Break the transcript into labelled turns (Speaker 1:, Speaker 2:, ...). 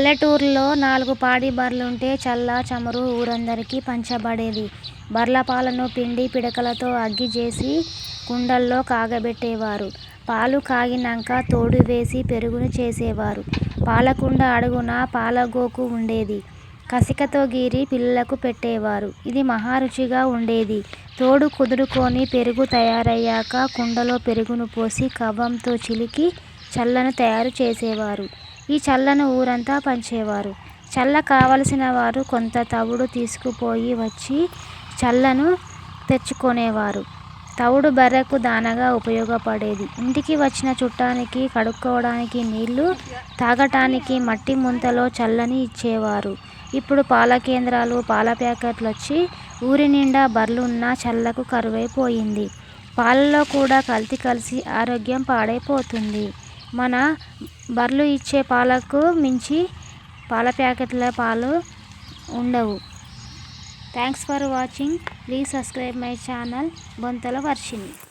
Speaker 1: పల్లెటూరులో 4 పాడి బర్రెలుంటే చల్లా చమురు ఊరందరికీ పంచబడేది. బర్ల పాలను పిండి పిడకలతో అగ్గిచేసి కుండల్లో కాగబెట్టేవారు. పాలు కాగినంక తోడు వేసి పెరుగును చేసేవారు. పాలకుండ అడుగున పాలగోకు ఉండేది. కసికతో గీరి పిల్లలకు పెట్టేవారు. ఇది మహా రుచిగా ఉండేది. తోడు కుదురుకొని పెరుగు తయారయ్యాక కుండలో పెరుగును పోసి కవ్వంతో చిలికి చల్లను తయారు చేసేవారు. ఈ చల్లను ఊరంతా పంచేవారు. చల్ల కావలసిన వారు కొంత తవుడు తీసుకుపోయి వచ్చి చల్లను తెచ్చుకొనేవారు. తవుడు బర్రెకు దానాగా ఉపయోగపడేది. ఇంటికి వచ్చిన చుట్టానికి కడుక్కోవడానికి నీళ్లు, తాగటానికి మట్టి ముంతలో చల్లని ఇచ్చేవారు. ఇప్పుడు పాల కేంద్రాలు, పాల ప్యాకెట్లొచ్చి ఊరినిండా బర్లున్నా చల్లకు కరువైపోయింది. పాలలో కూడా కల్తీ కలిసి ఆరోగ్యం పాడైపోతుంది. మన బర్లు ఇచ్చే పాలకు మించి పాల ప్యాకెట్ల పాలు ఉండవు. Thanks for watching. Please subscribe my channel Bonthala Varshini.